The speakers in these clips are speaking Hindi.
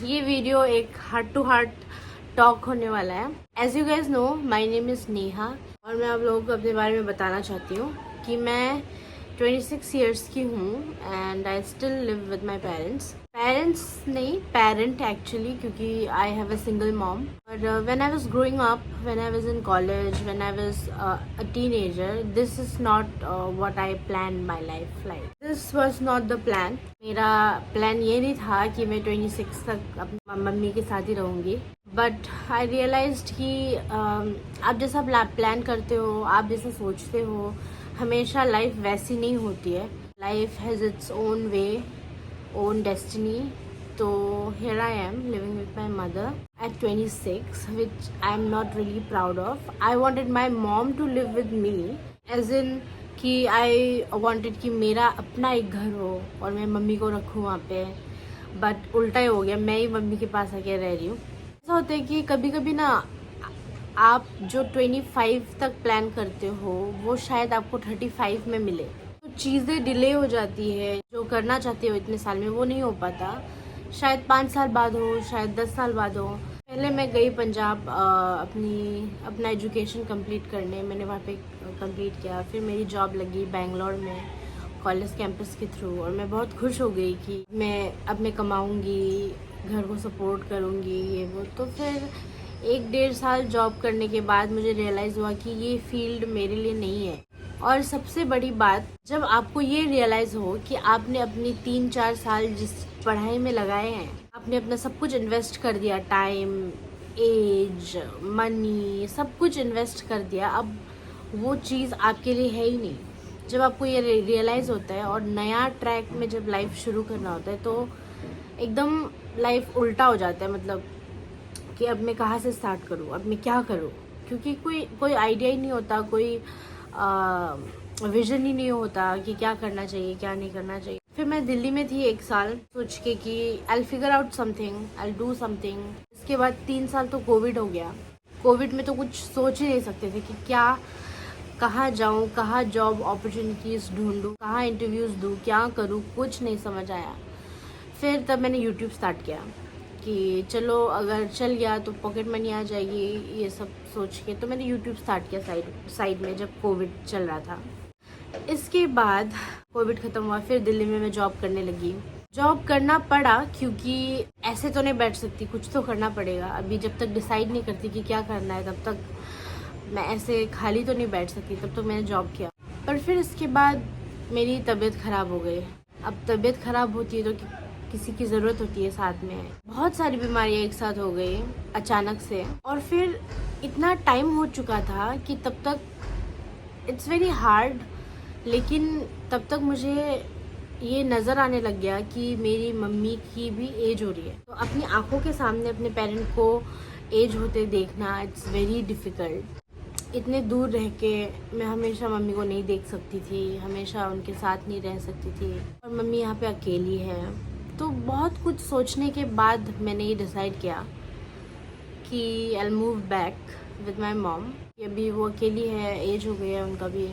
ये वीडियो एक हार्ट टू हार्ट टॉक होने वाला है। As you guys know, my name is Neha और मैं आप लोगों को अपने बारे में बताना चाहती हूँ कि मैं 26 ईयर्स की हूँ and I still live with my parents नहीं, पेरेंट एक्चुअली, क्योंकि I have a single mom. और when I was growing up, when I was in college, when I was a teenager, this is not what I plan my life like. This was not the plan. मेरा प्लान ये नहीं था कि मैं 26 तक अपनी मम्मी के साथ ही रहूँगी, बट आई रियलाइज्ड कि आप जैसा प्लान करते हो, आप जैसा सोचते हो, हमेशा लाइफ वैसी नहीं होती है। Life has its own way, own destiny. तो here I am living with my mother at 26, which I am not really proud of. I wanted my mom to live with me, as in कि I wanted कि मेरा अपना एक घर हो और मैं मम्मी को रखूँ वहाँ पे, बट उल्टा ही हो गया, मैं ही मम्मी के पास आके रह रही हूँ। ऐसा होता है कि कभी कभी ना आप जो 25 तक प्लान करते हो वो शायद आपको 35 में मिले, तो चीज़ें डिले हो जाती है। जो करना चाहते हो इतने साल में वो नहीं हो पाता, शायद 5 साल बाद हो, शायद 10 साल बाद हो। पहले मैं गई पंजाब अपना एजुकेशन कंप्लीट करने, मैंने वहाँ पे कंप्लीट किया। फिर मेरी जॉब लगी बेंगलोर में कॉलेज कैंपस के थ्रू और मैं बहुत खुश हो गई कि अब मैं कमाऊँगी, घर को सपोर्ट करूँगी, ये वो। तो फिर 1-1.5 साल जॉब करने के बाद मुझे रियलाइज़ हुआ कि ये फील्ड मेरे लिए नहीं है। और सबसे बड़ी बात, जब आपको ये रियलाइज़ हो कि आपने अपनी 3-4 साल जिस पढ़ाई में लगाए हैं, आपने अपना सब कुछ इन्वेस्ट कर दिया, टाइम, एज, मनी, सब कुछ इन्वेस्ट कर दिया, अब वो चीज़ आपके लिए है ही नहीं। जब आपको ये रियलाइज़ होता है और नया ट्रैक में जब लाइफ शुरू करना होता है तो एकदम लाइफ उल्टा हो जाता है। मतलब कि अब मैं कहाँ से स्टार्ट करूँ, अब मैं क्या करूँ, क्योंकि कोई आइडिया ही नहीं होता, कोई विजन ही नहीं होता कि क्या करना चाहिए, क्या नहीं करना चाहिए। फिर मैं दिल्ली में थी 1 साल, सोच के कि I figure out something, I do something. इसके बाद 3 साल तो कोविड हो गया। कोविड में तो कुछ सोच ही नहीं सकते थे कि कहाँ जाऊँ, कहाँ जॉब अपॉर्चुनिटीज़ ढूंढूँ, कहाँ इंटरव्यूज़ दूँ, क्या करूँ, कुछ नहीं समझ आया। फिर तब मैंने यूट्यूब स्टार्ट किया कि चलो अगर चल गया तो पॉकेट मनी आ जाएगी, ये सब सोच के तो मैंने यूट्यूब स्टार्ट किया साइड में, जब कोविड चल रहा था। इसके बाद कोविड ख़त्म हुआ, फिर दिल्ली में मैं जॉब करने लगी। जॉब करना पड़ा क्योंकि ऐसे तो नहीं बैठ सकती, कुछ तो करना पड़ेगा। अभी जब तक डिसाइड नहीं करती कि क्या करना है तब तक मैं ऐसे खाली तो नहीं बैठ सकती, तब तो मैंने जॉब किया। पर फिर इसके बाद मेरी तबीयत ख़राब हो गई। अब तबीयत ख़राब होती है तो किसी की ज़रूरत होती है साथ में। बहुत सारी बीमारियाँ एक साथ हो गई अचानक से, और फिर इतना टाइम हो चुका था कि तब तक इट्स वेरी हार्ड, लेकिन तब तक मुझे ये नज़र आने लग गया कि मेरी मम्मी की भी एज हो रही है। तो अपनी आंखों के सामने अपने पेरेंट को एज होते देखना, इट्स वेरी डिफ़िकल्ट। इतने दूर रह के मैं हमेशा मम्मी को नहीं देख सकती थी, हमेशा उनके साथ नहीं रह सकती थी, और मम्मी यहाँ पे अकेली है। तो बहुत कुछ सोचने के बाद मैंने ये डिसाइड किया कि I move back with my mom. अभी वो अकेली है, एज हो गई है उनका भी,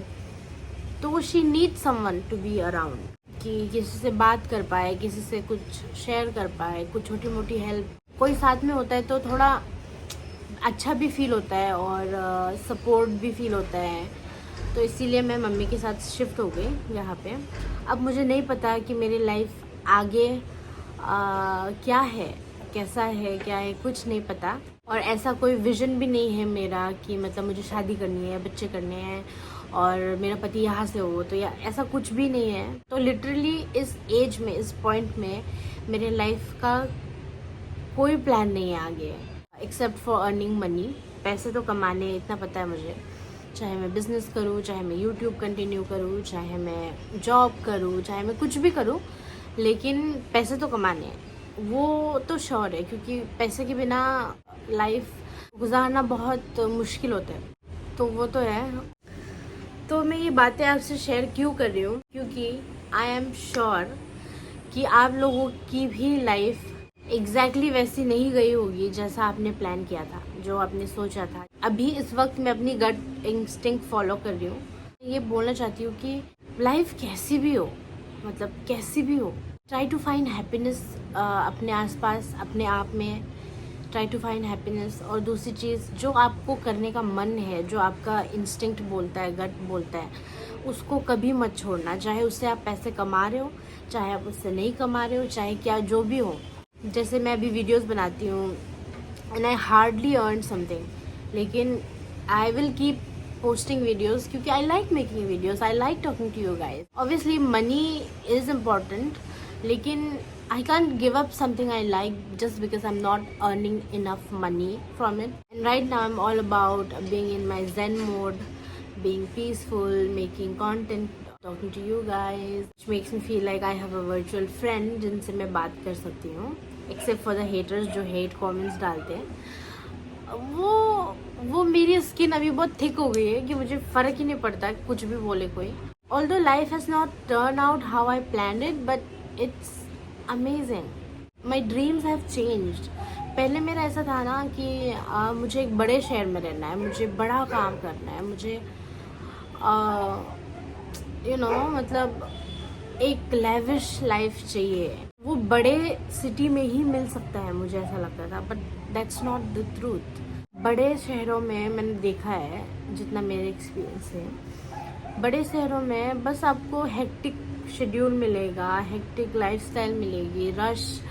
तो she need someone to be around, कि किसी से बात कर पाए, किसी से कुछ शेयर कर पाए, कुछ छोटी मोटी हेल्प। कोई साथ में होता है तो थोड़ा अच्छा भी फील होता है और सपोर्ट भी फील होता है। तो इसीलिए मैं मम्मी के साथ शिफ्ट हो गई यहाँ पे। अब मुझे नहीं पता कि मेरी लाइफ आगे क्या है, कैसा है, क्या है, कुछ नहीं पता। और ऐसा कोई विजन भी नहीं है मेरा कि मतलब मुझे शादी करनी है, बच्चे करने हैं और मेरा पति यहाँ से हो, तो या ऐसा कुछ भी नहीं है। तो लिटरली इस एज में, इस पॉइंट में मेरे लाइफ का कोई प्लान नहीं है आगे, एक्सेप्ट फॉर अर्निंग मनी। पैसे तो कमाने, इतना पता है मुझे, चाहे मैं बिज़नेस करूँ, चाहे मैं यूट्यूब कंटिन्यू करूँ, चाहे मैं जॉब करूँ, चाहे मैं कुछ भी करूँ, लेकिन पैसे तो कमाने हैं, वो तो श्योर है, क्योंकि पैसे के बिना लाइफ गुजारना बहुत मुश्किल होता है। तो वो तो है। तो मैं ये बातें आपसे शेयर क्यों कर रही हूँ, क्योंकि आई एम श्योर कि आप लोगों की भी लाइफ एग्जैक्टली वैसी नहीं गई होगी जैसा आपने प्लान किया था, जो आपने सोचा था। अभी इस वक्त मैं अपनी गट इंस्टिंक्ट फॉलो कर रही हूँ। ये बोलना चाहती हूँ कि लाइफ कैसी भी हो, मतलब कैसी भी हो, ट्राई टू फाइंड हैप्पीनेस अपने आसपास, अपने आप में। Try to find happiness. और दूसरी चीज़, जो आपको करने का मन है, जो आपका इंस्टिंक्ट बोलता है, गट बोलता है, उसको कभी मत छोड़ना। चाहे उससे आप पैसे कमा रहे हो, चाहे आप उससे नहीं कमा रहे हो, चाहे क्या जो भी हो। जैसे मैं अभी वीडियोस बनाती हूँ and I hardly earn something, लेकिन I will keep posting videos क्योंकि I like making videos, I like talking to you guys. Obviously money is important, लेकिन I can't give up something I like just because I'm not earning enough money from it. And right now I'm all about being in my zen mode, being peaceful, making content, talking to you guys, which makes me feel like I have a virtual friend जिनसे मैं बात कर सकती हूँ, except for the haters जो hate comments डालते हैं। वो मेरी स्किन अभी बहुत थिक हो गई है कि मुझे फ़र्क ही नहीं पड़ता कुछ भी बोले कोई। Although life has not turn out how I plan it, but it's amazing. My dreams have changed. पहले मेरा ऐसा था ना कि मुझे एक बड़े शहर में रहना है, मुझे बड़ा काम करना है, मुझे मतलब एक लेविश लाइफ चाहिए। वो बड़े सिटी में ही मिल सकता है, मुझे ऐसा लगता था, but that's not the truth. बड़े शहरों में मैंने देखा है, जितना मेरे एक्सपीरियंस है, बड़े शहरों में बस आपको हेक्टिक शेड्यूल मिलेगा, हेक्टिक लाइफस्टाइल मिलेगी, रश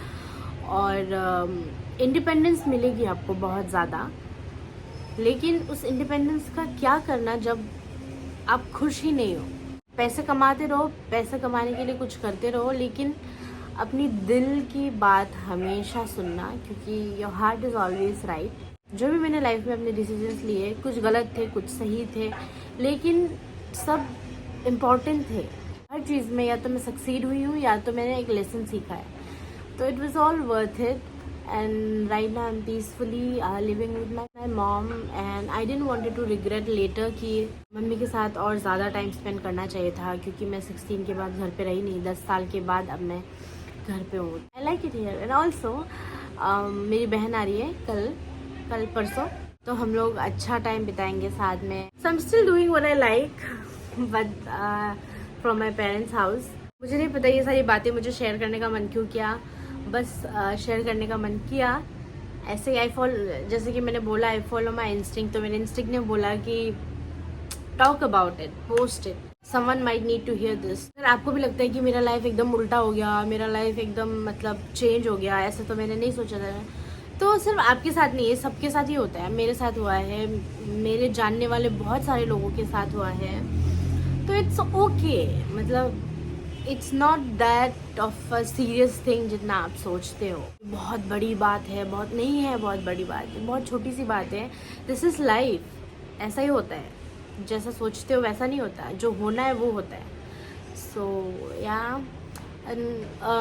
और इंडिपेंडेंस मिलेगी आपको बहुत ज़्यादा। लेकिन उस इंडिपेंडेंस का क्या करना जब आप खुश ही नहीं हो। पैसे कमाते रहो, पैसे कमाने के लिए कुछ करते रहो, लेकिन अपनी दिल की बात हमेशा सुनना, क्योंकि your heart is always right. जो भी मैंने लाइफ में अपने डिसीजंस लिए, कुछ गलत थे, कुछ सही थे, लेकिन सब इम्पॉर्टेंट थे। हर चीज़ में या तो मैं सक्सीड हुई हूँ या तो मैंने एक लेसन सीखा है, तो it was all worth it. And right now I'm peacefully living with my mom, and I didn't wanted to regret later कि मम्मी के साथ और ज़्यादा टाइम स्पेंड करना चाहिए था, क्योंकि मैं 16 के बाद घर पे रही नहीं। 10 साल के बाद अब मैं घर पे हूँ। I like it here. And also मेरी बहन आ रही है कल परसों, तो हम लोग अच्छा टाइम बिताएंगे साथ में। So I'm still doing what I like, but from my parents' house. मुझे नहीं पता ये सारी बातें मुझे शेयर करने का मन क्यों किया, बस शेयर करने का मन किया। ऐसे ही जैसे कि मैंने बोला, आई फॉलो माई इंस्टिंक्ट, तो मेरे इंस्टिंक्ट ने बोला कि talk about it, post it, someone might need to hear this. अगर आपको भी लगता है कि मेरा लाइफ एकदम उल्टा हो गया, मेरा लाइफ एकदम मतलब चेंज हो गया, ऐसा तो मैंने नहीं सोचा था, तो सिर्फ आपके साथ नहीं है, सबके साथ ही होता है। मेरे साथ हुआ है, मेरे जानने वाले बहुत सारे लोगों के साथ हुआ है, तो इट्स ओके। मतलब it's not that of a serious thing जितना आप सोचते हो। बहुत बड़ी बात है, बहुत नहीं है, बहुत बड़ी बात है, बहुत छोटी सी बात है। This is life. ऐसा ही होता है, जैसा सोचते हो वैसा नहीं होता, जो होना है वो होता है। सो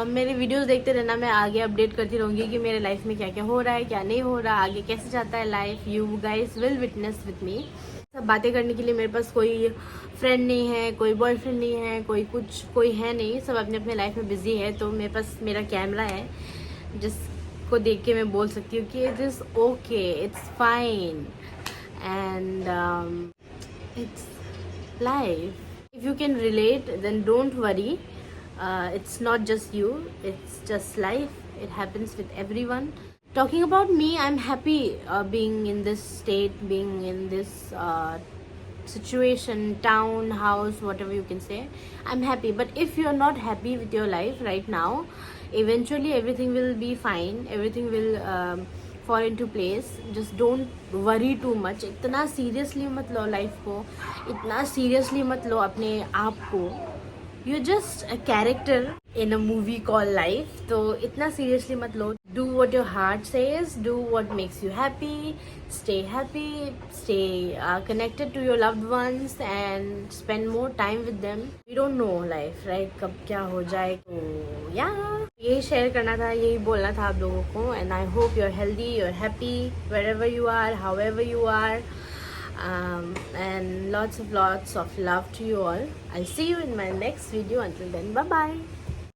मेरे वीडियोस देखते रहना, मैं आगे अपडेट करती रहूँगी कि मेरे लाइफ में क्या क्या हो रहा है, क्या नहीं हो रहा, आगे कैसे जाता है life. You guys will witness with me. सब बातें करने के लिए मेरे पास कोई फ्रेंड नहीं है, कोई बॉयफ्रेंड नहीं है, कोई है नहीं, सब अपने अपने लाइफ में बिजी है। तो मेरे पास मेरा कैमरा है, जिसको देख के मैं बोल सकती हूँ कि it is okay, it's fine, and it's life. If you can relate then don't worry, it's not just you, it's just life, it happens with everyone. Talking about me, I'm happy being in this state, being in this situation, town, house, whatever you can say. I'm happy, but if you're not happy with your life right now, eventually everything will be fine, everything will fall into place. Just don't worry too much. इतना seriously मत लो life को, इतना seriously मत लो अपने आप को। You're just a character in a movie called life, तो इतना seriously मत लो। Do what your heart says, do what makes you happy, stay connected to your loved ones and spend more time with them. We don't know life, right? कब क्या हो जाए, तो यही शेयर करना था, यही बोलना था आप लोगों को। And I hope you're healthy, you're happy wherever you are, however you are. And lots of love to you all. I'll see you in my next video. Until then, bye bye.